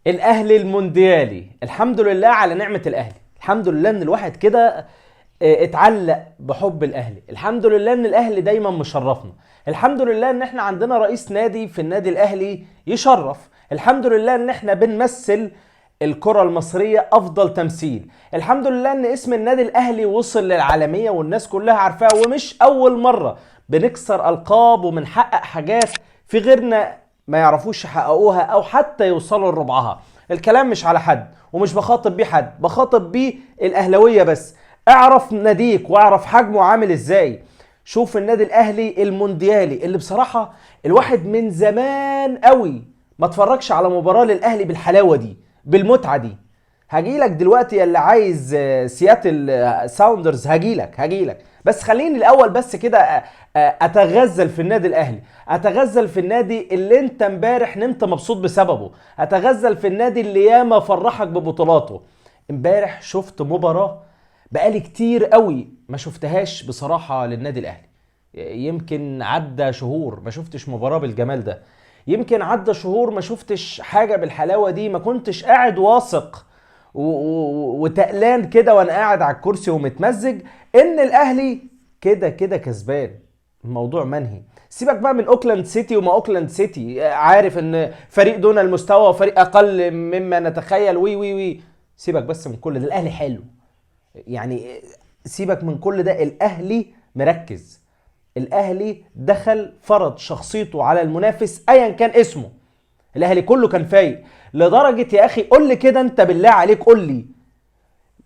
الاهلي المونديالي، الحمد لله على نعمة الاهلي. الحمد لله ان الواحد كده اتعلق بحب الاهلي. الحمد لله ان الاهلي دايما مشرفنا. الحمد لله ان احنا عندنا رئيس نادي في النادي الاهلي يشرف. الحمد لله ان احنا بنمثل الكرة المصرية افضل تمثيل. الحمد لله ان اسم النادي الاهلي وصل للعالمية والناس كلها عارفاه، ومش اول مرة بنكسر القاب وبنحقق حاجات في غيرنا ما يعرفوش يحققوها او حتى يوصلوا لربعها. الكلام مش على حد ومش بخاطب بيه حد، بخاطب بيه الاهلاويه بس. اعرف ناديك واعرف حجمه عامل ازاي. شوف النادي الاهلي المونديالي اللي بصراحه الواحد من زمان قوي ما اتفرجش على مباراه للاهلي بالحلاوه دي، بالمتعه دي. هجيلك دلوقتي اللي عايز سياتل ساوندرز، هجيلك بس خليني الاول بس كده اتغزل في النادي الاهلي، اتغزل في النادي اللي انت امبارح نمت مبسوط بسببه، اتغزل في النادي اللي ياما فرحك ببطولاته. امبارح شفت مباراة بقالي كتير قوي ما شفتهاش بصراحة للنادي الاهلي. يمكن عدى شهور ما شفتش مباراة بالجمال ده، يمكن عدى شهور ما شفتش حاجة بالحلاوة دي. ما كنتش قاعد واثق وتقلان كده وانا قاعد على الكرسي ومتمزج ان الاهلي كده كده كسبان. الموضوع منهي. سيبك بقى من اوكلاند سيتي وما اوكلاند سيتي، عارف ان فريق دون المستوى وفريق اقل مما نتخيل وي وي وي. سيبك بس من كل ده، الاهلي حلو يعني. سيبك من كل ده، الاهلي مركز. الاهلي دخل فرض شخصيته على المنافس ايا كان اسمه. الاهلي كله كان فايق لدرجه يا اخي، قول لي كده انت بالله عليك، قول لي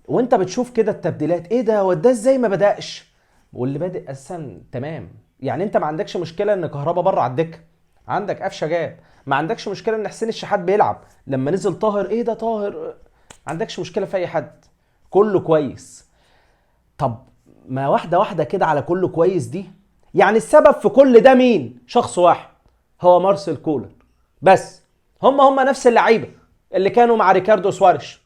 وانت بتشوف كده التبديلات، ايه ده وده ازاي ما بدأش؟ واللي بادئ اساسا تمام. يعني انت ما عندكش مشكله ان كهربا بره على الدكه، عندك قفشه جاب. ما عندكش مشكله ان حسين الشحات بيلعب. لما نزل طاهر، ايه ده طاهر؟ ما عندكش مشكله في اي حد، كله كويس. طب ما واحده واحده كده على كله كويس دي. يعني السبب في كل ده مين؟ شخص واحد، هو مارسيل كولر بس. هم نفس اللعيبه اللي كانوا مع ريكاردو سواريش،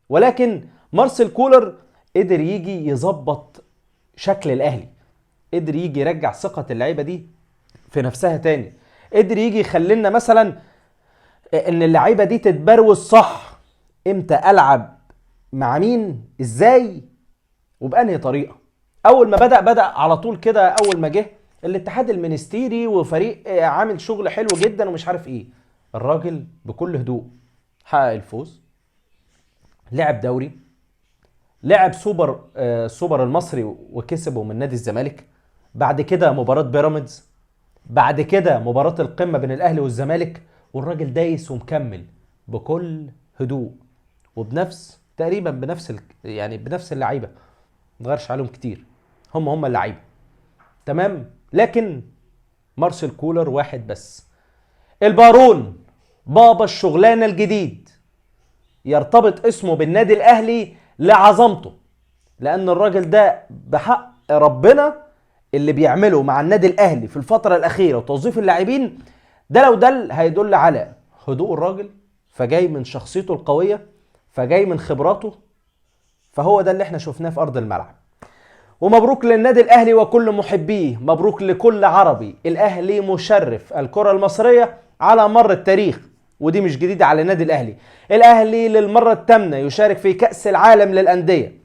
ولكن مارسيل كولر قدر يجي يظبط شكل الاهلي، قدر يجي يرجع ثقة اللعيبة دي في نفسها تاني، قدر يجي يخلينا مثلا ان اللعيبة دي تتبروز صح. امتى العب مع مين ازاي وبأنهي طريقة. اول ما بدأ على طول كده، اول ما جه الاتحاد المنستيري وفريق عامل شغل حلو جدا ومش عارف ايه، الراجل بكل هدوء حقق الفوز، لعب دوري، لعب سوبر المصري وكسبه من نادي الزمالك. بعد كده مباراة بيراميدز، بعد كده مباراة القمة بين الاهلي والزمالك. والراجل دايس ومكمل بكل هدوء وبنفس تقريبا يعني بنفس اللعيبة، متغيرش عليهم كتير، هم اللعيبة تمام. لكن مارسيل كولر واحد بس، البارون، بابا الشغلانة الجديد، يرتبط اسمه بالنادي الاهلي لعظمته. لان الراجل ده بحق ربنا اللي بيعمله مع النادي الاهلي في الفتره الاخيره وتوظيف اللاعبين ده، لو دل هيدل على هدوء الراجل، فجاي من شخصيته القويه، فجاي من خبراته. فهو ده اللي احنا شفناه في ارض الملعب. ومبروك للنادي الاهلي وكل محبيه، مبروك لكل عربي. الاهلي مشرف الكره المصريه على مر التاريخ، ودي مش جديده على النادي الاهلي. الاهلي للمره الثامنه يشارك في كاس العالم للانديه،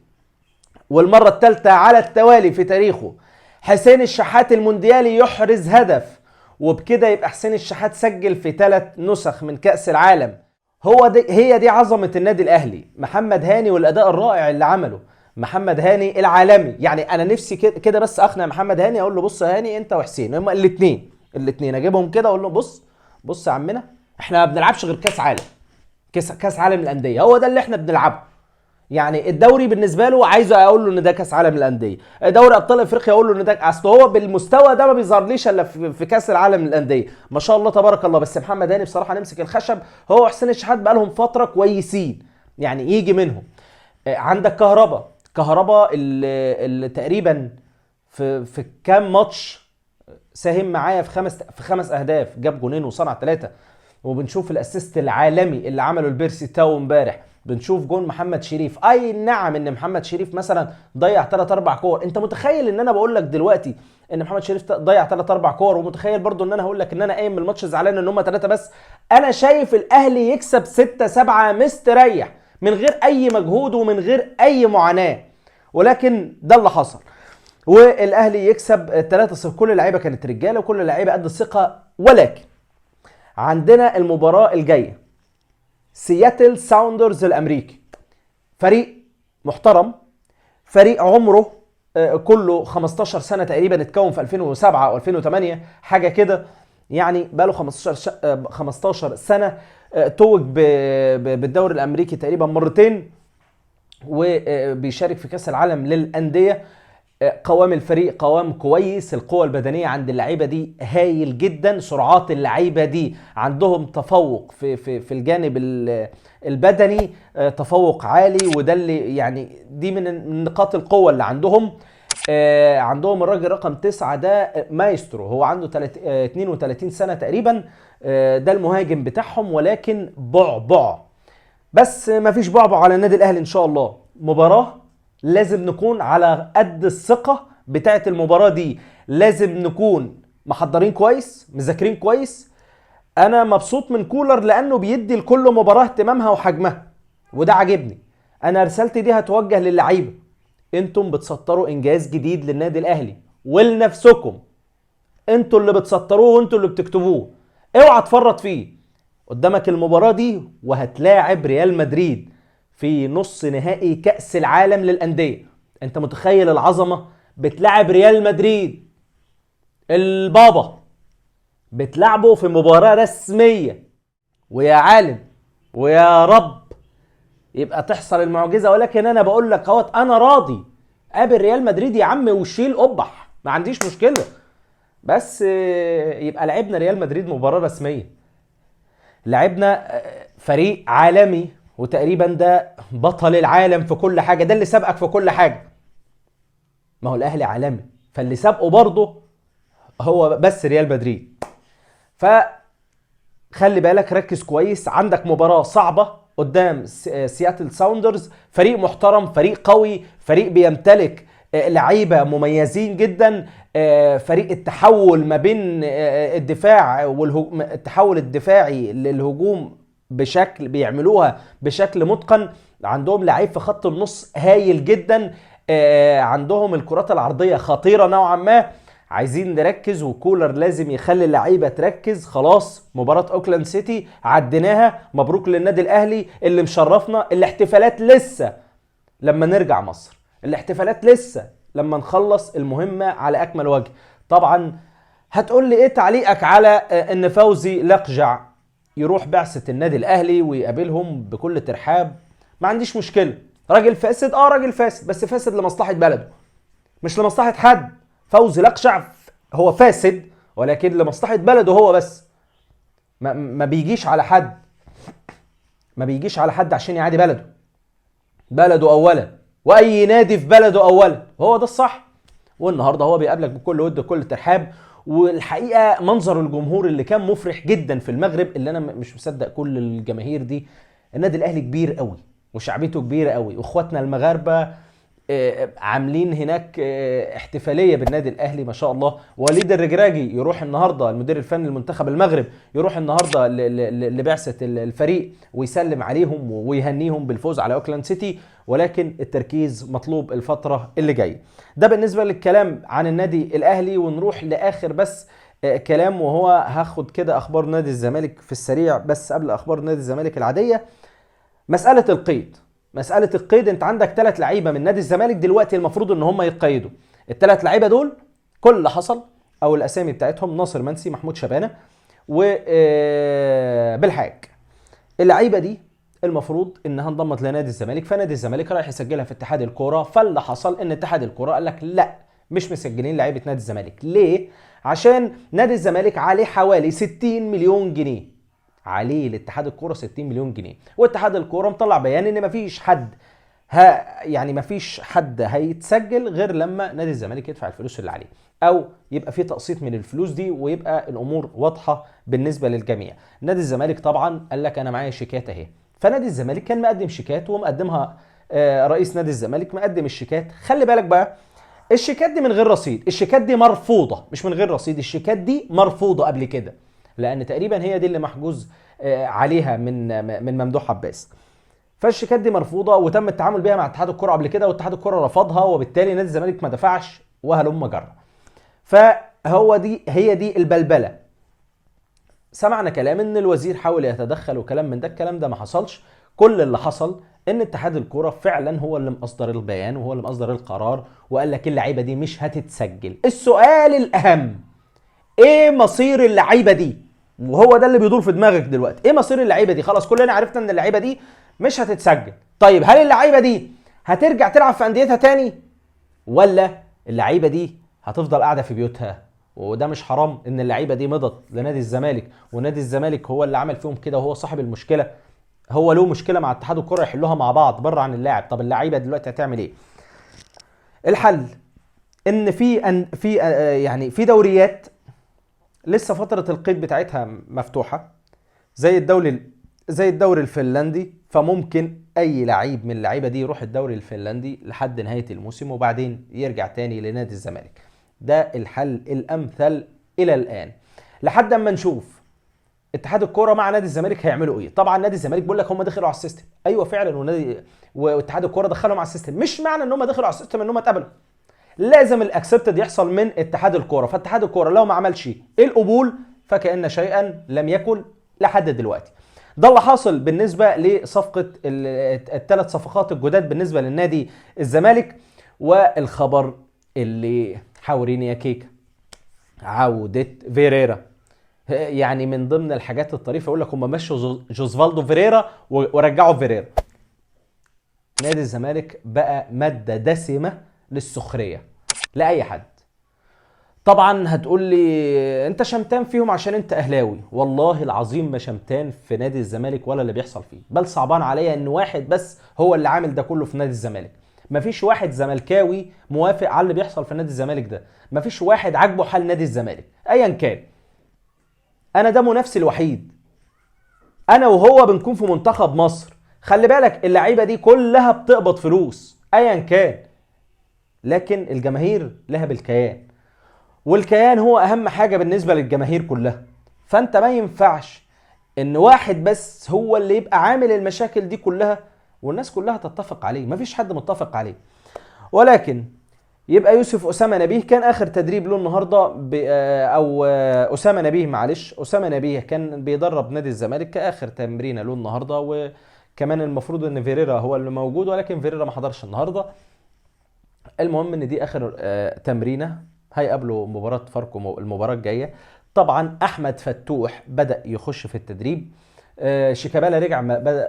والمرة الثالثة على التوالي في تاريخه. حسين الشحات المونديالي يحرز هدف، وبكده يبقى حسين الشحات سجل في 3 نسخ من كأس العالم. هي دي عظمة النادي الأهلي. محمد هاني والأداء الرائع اللي عمله، محمد هاني العالمي. يعني أنا نفسي كده بس أقنع محمد هاني، أقول له بص يا هاني أنت وحسين، هما الاثنين أجيبهم كده أقول له بص يا عمنا، إحنا ما بنلعبش غير كأس عالم، كأس عالم الأندية، هو ده اللي إحنا بنلعبه. يعني الدوري بالنسبه له عايزه اقول له ان ده كاس عالم الانديه، دوري ابطال افريقيا اقول له ان ده، اصل هو بالمستوى ده ما بيظهرليش الا في كاس العالم للانديه. ما شاء الله تبارك الله. بس محمد هاني بصراحه نمسك الخشب، هو حسين الشحات بقى لهم فتره كويسين يعني يجي منهم. عندك كهربا اللي تقريبا في كام ماتش ساهم معايا في خمس اهداف، جاب جونين وصنع 3. وبنشوف الاسيست العالمي اللي عمله البيرسي تاو امبارح، بنشوف جون محمد شريف. اي نعم ان محمد شريف مثلا ضيع 3 4 كور. انت متخيل ان انا بقول لك دلوقتي ان محمد شريف ضيع 3 4 كور، ومتخيل برضو ان انا هقول لك ان انا قايم من الماتش زعلان ان هم 3 بس. انا شايف الاهلي يكسب 6 7 مستريح من غير اي مجهود ومن غير اي معاناه، ولكن ده اللي حصل. والاهلي يكسب 3-0. كل اللعيبه كانت رجاله وكل اللعيبه قد الثقه. ولكن عندنا المباراه الجايه، سياتل ساوندرز الامريكي، فريق محترم، فريق عمره كله 15 سنه تقريبا، اتكون في 2007 او 2008 حاجه كده، يعني بقى له 15 سنه. توج بالدوري الامريكي تقريبا مرتين، وبيشارك في كاس العالم للانديه. قوام الفريق قوام كويس، القوة البدنية عند اللعيبة دي هايل جدا، سرعات اللعيبة دي عندهم تفوق في الجانب البدني، تفوق عالي، وده اللي يعني دي من نقاط القوة اللي عندهم. عندهم الراجل رقم 9 ده مايسترو، هو عنده 32 سنة تقريبا، ده المهاجم بتاعهم، ولكن بعبع. بس مفيش بعبع على النادي الاهلي ان شاء الله. مباراة لازم نكون على قد الثقة بتاعة المباراة دي، لازم نكون محضرين كويس، مذاكرين كويس. انا مبسوط من كولر لانه بيدي لكل مباراة اهتمامها وحجمها، وده عاجبني. انا رسالتي دي هتوجه للعيبة، انتم بتسطروا انجاز جديد للنادي الاهلي ولنفسكم، انتوا اللي بتسطروه وانتوا اللي بتكتبوه، اوعى تفرط فيه. قدامك المباراة دي وهتلاعب ريال مدريد في نص نهائي كأس العالم للأندية. انت متخيل العظمة؟ بتلعب ريال مدريد البابا، بتلعبه في مباراة رسمية، ويا عالم ويا رب يبقى تحصل المعجزة. ولكن انا بقول لك اهوت، انا راضي قابل ريال مدريد يا عم وشيل قبح، ما عنديش مشكلة، بس يبقى لعبنا ريال مدريد مباراة رسمية، لعبنا فريق عالمي، وتقريبا ده بطل العالم في كل حاجة، ده اللي سابقك في كل حاجة. ما هو الاهلي عالمي، فاللي سابقه برضه هو بس ريال مدريد. فخلي بالك، ركز كويس، عندك مباراة صعبة قدام سياتل ساوندرز، فريق محترم، فريق قوي، فريق بيمتلك لعيبة مميزين جدا، فريق التحول ما بين الدفاع التحول الدفاعي للهجوم بشكل بيعملوها بشكل متقن. عندهم لعيب في خط النص هايل جدا، عندهم الكرات العرضية خطيرة نوعا ما. عايزين نركز، وكولر لازم يخلي اللعيبة تركز. خلاص مباراة اوكلاند سيتي عديناها، مبروك للنادي الاهلي اللي مشرفنا. الاحتفالات لسه لما نرجع مصر، الاحتفالات لسه لما نخلص المهمة على اكمل وجه. طبعا هتقول لي ايه تعليقك على ان فوزي لقجع يروح بعثة النادي الاهلي ويقابلهم بكل ترحاب؟ ما عنديش مشكلة، راجل فاسد، راجل فاسد، بس فاسد لمصلحة بلده مش لمصلحة حد. فوزي لقجع هو فاسد ولكن لمصلحة بلده هو بس، ما بيجيش على حد، ما بيجيش على حد عشان يعادي بلده اولا، واي نادي في بلده اولا، هو ده الصح. والنهارده هو بيقابلك بكل ود وكل ترحاب. والحقيقه منظر الجمهور اللي كان مفرح جدا في المغرب، اللي انا مش مصدق كل الجماهير دي. النادي الاهلي كبير قوي وشعبيته كبيره قوي، واخواتنا المغاربه عاملين هناك احتفاليه بالنادي الاهلي ما شاء الله. وليد الرجراجي يروح النهارده، المدير الفني لمنتخب المغرب، يروح النهارده لبعثه الفريق ويسلم عليهم ويهنيهم بالفوز على اوكلاند سيتي. ولكن التركيز مطلوب الفتره اللي جايه. ده بالنسبه للكلام عن النادي الاهلي. ونروح لاخر بس كلام، وهو هاخد كده اخبار نادي الزمالك في السريع. بس قبل اخبار نادي الزمالك العاديه، مساله القيد. انت عندك 3 لعيبه من نادي الزمالك دلوقتي المفروض ان هم يتقيدوا. ال3 لعيبه دول كل اللي حصل او الاسامي بتاعتهم ناصر منسي، محمود شبانه، وبالحاج. اللعيبه دي المفروض انها انضمت لنادي الزمالك، فنادي الزمالك رايح يسجلها في اتحاد الكوره. فاللي حصل ان اتحاد الكوره قال لك لا، مش مسجلين لعيبه نادي الزمالك. ليه؟ عشان نادي الزمالك عليه حوالي 60 مليون جنيه، عليه لاتحاد الكوره 60 مليون جنيه. واتحاد الكوره مطلع بيان ان مفيش حد مفيش حد هيتسجل غير لما نادي الزمالك يدفع الفلوس اللي عليه، او يبقى في تقسيط من الفلوس دي، ويبقى الامور واضحه بالنسبه للجميع. نادي الزمالك طبعا قال لك انا معايا شيكات اهي. فنادي الزمالك كان مقدم شيكات ومقدمها رئيس نادي الزمالك مقدم الشيكات. خلي بالك بقى الشيكات دي من غير رصيد، الشيكات دي مرفوضه، مش من غير رصيد، الشيكات دي مرفوضه قبل كده، لان تقريبا هي دي اللي محجوز عليها من ممدوح عباس. فالشيكات دي مرفوضه وتم التعامل بيها مع اتحاد الكره قبل كده، واتحاد الكره رفضها، وبالتالي نادي الزمالك ما دفعش وهلم جرى. هي دي البلبله. سمعنا كلام ان الوزير حاول يتدخل وكلام من ده، الكلام ده ما حصلش. كل اللي حصل ان اتحاد الكوره فعلا هو اللي مصدر البيان وهو اللي مصدر القرار، وقال لك اللعيبه دي مش هتتسجل. السؤال الاهم، ايه مصير اللعيبه دي؟ وهو ده اللي بيدور في دماغك دلوقتي، ايه مصير اللعيبه دي؟ خلاص كلنا عرفنا ان اللعيبه دي مش هتتسجل. طيب هل اللعيبه دي هترجع تلعب في انديتها تاني، ولا اللعيبه دي هتفضل قاعده في بيوتها؟ وده مش حرام ان اللعيبه دي مضت لنادي الزمالك، ونادي الزمالك هو اللي عمل فيهم كده وهو صاحب المشكله، هو له مشكله مع اتحاد الكره يحلوها مع بعض بره عن اللاعب. طب اللعيبه دلوقتي هتعمل ايه؟ الحل ان في دوريات لسه فتره القيد بتاعتها مفتوحه، زي الدوري الفنلندي، فممكن اي لعيب من اللعيبه دي يروح الدوري الفنلندي لحد نهايه الموسم وبعدين يرجع تاني لنادي الزمالك. ده الحل الامثل الى الان، لحد اما نشوف اتحاد الكوره مع نادي الزمالك هيعملوا ايه. طبعا نادي الزمالك بيقول لك هم دخلوا على السيستم، ايوه فعلا، واتحاد الكوره دخلهم على السيستم. مش معنى ان هم دخلوا على السيستم ان هم اتقبلوا، لازم الاكسبتد يحصل من اتحاد الكوره. فاتحاد الكوره لو ما عملش القبول فكأن شيئا لم يكن لحد دلوقتي. ده اللي حاصل بالنسبه لصفقه الثلاث صفقات الجداد بالنسبه للنادي الزمالك. والخبر اللي حاوريني يا كيكه، عوده فيريرا. يعني من ضمن الحاجات الطريفه يقول لك هم مشوا جوزفالدو فيريرا ورجعوا فيريرا. نادي الزمالك بقى ماده دسمه للسخريه لاي حد. طبعا هتقول لي انت شمتان فيهم عشان انت اهلاوي. والله العظيم ما شمتان في نادي الزمالك ولا اللي بيحصل فيه، بل صعبان عليا ان واحد بس هو اللي عامل ده كله في نادي الزمالك. مفيش واحد زملكاوي موافق على اللي بيحصل في نادي الزمالك ده، مفيش واحد عاجبه حال نادي الزمالك ايا كان. انا ده منافسي الوحيد، انا وهو بنكون في منتخب مصر. خلي بالك اللعيبه دي كلها بتقبض فلوس ايا كان، لكن الجماهير لها بالكيان، والكيان هو اهم حاجه بالنسبه للجماهير كلها. فانت ما ينفعش ان واحد بس هو اللي يبقى عامل المشاكل دي كلها والناس كلها تتفق عليه. مفيش حد متفق عليه. ولكن يبقى يوسف أسامة نبيه كان آخر تدريب له النهارده أسامة نبيه، معلش، أسامة نبيه كان بيدرب نادي الزمالك كآخر تمرينة له النهارده. وكمان المفروض إن فيريرا هو اللي موجود، ولكن فيريرا ما حضرش النهارده. المهم إن دي آخر تمرينة، هيقابلوا مباراة فاركو المباراة الجاية. طبعا أحمد فتوح بدأ يخش في التدريب. شيكابالا رجع،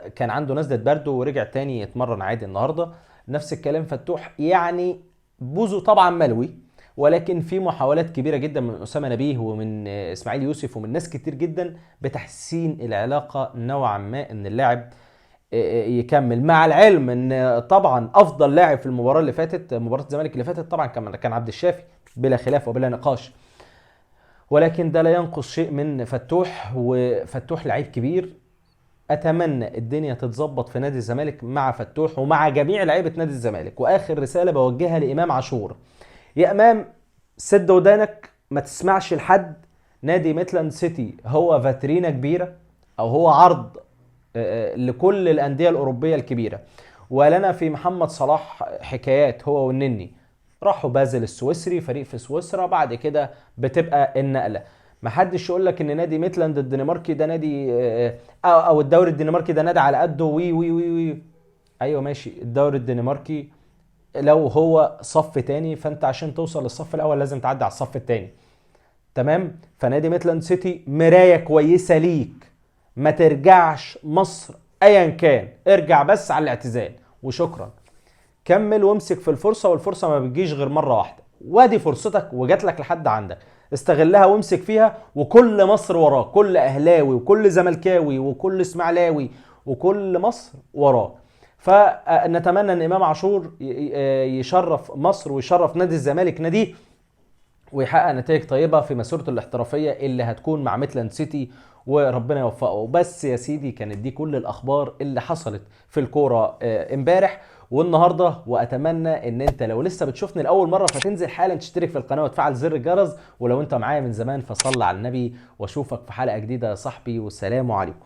كان عنده نزلة برد ورجع تاني يتمرن عادي النهارده. نفس الكلام فتوح. يعني بوزو طبعا ملوي، ولكن في محاولات كبيره جدا من اسامه نبيه ومن اسماعيل يوسف ومن ناس كتير جدا بتحسين العلاقه نوعا ما ان اللاعب يكمل. مع العلم ان طبعا افضل لاعب في المباراه اللي فاتت، مباراه الزمالك اللي فاتت، طبعا كان عبد الشافي بلا خلاف وبلا نقاش، ولكن ده لا ينقص شيء من فتوح. وفتوح لعيب كبير. اتمنى الدنيا تتظبط في نادي الزمالك مع فتوح ومع جميع لعيبه نادي الزمالك. واخر رساله بوجهها لامام عاشور، يا امام سد ودانك، ما تسمعش لحد. نادي ميتلاند سيتي هو فاترينا كبيره، او هو عرض لكل الانديه الاوروبيه الكبيره. ولنا في محمد صلاح حكايات، هو والنني راحوا بازل السويسري، فريق في سويسرا، بعد كده بتبقى النقله. ما حدش يقول لك ان نادي ميتلاند الدنماركي ده نادي او الدوري الدنماركي ده نادي على قده وي وي وي وي. ايوه ماشي، الدوري الدنماركي لو هو صف تاني، فانت عشان توصل للصف الاول لازم تعدي على الصف التاني، تمام؟ فنادي ميتلاند سيتي مرايه كويسه ليك. ما ترجعش مصر ايا كان، ارجع بس على الاعتزال وشكرا. كمل وامسك في الفرصه، والفرصه ما بتجيش غير مره واحده، وادي فرصتك وجات لك لحد عندك، استغلها وامسك فيها. وكل مصر وراه، كل اهلاوي وكل زملكاوي وكل اسماعيلاوي وكل مصر وراه. فنتمنى ان امام عاشور يشرف مصر ويشرف نادي الزمالك ناديه، ويحقق نتائج طيبه في مسيرته الاحترافيه اللي هتكون مع ميتلاند سيتي، وربنا يوفقه. بس يا سيدي كانت دي كل الاخبار اللي حصلت في الكوره امبارح. والنهارده، واتمنى ان انت لو لسه بتشوفني لاول مره فتنزل حالا تشترك في القناه وتفعل زر الجرس، ولو انت معايا من زمان فصل على النبي، واشوفك في حلقه جديده يا صاحبي، والسلام عليكم.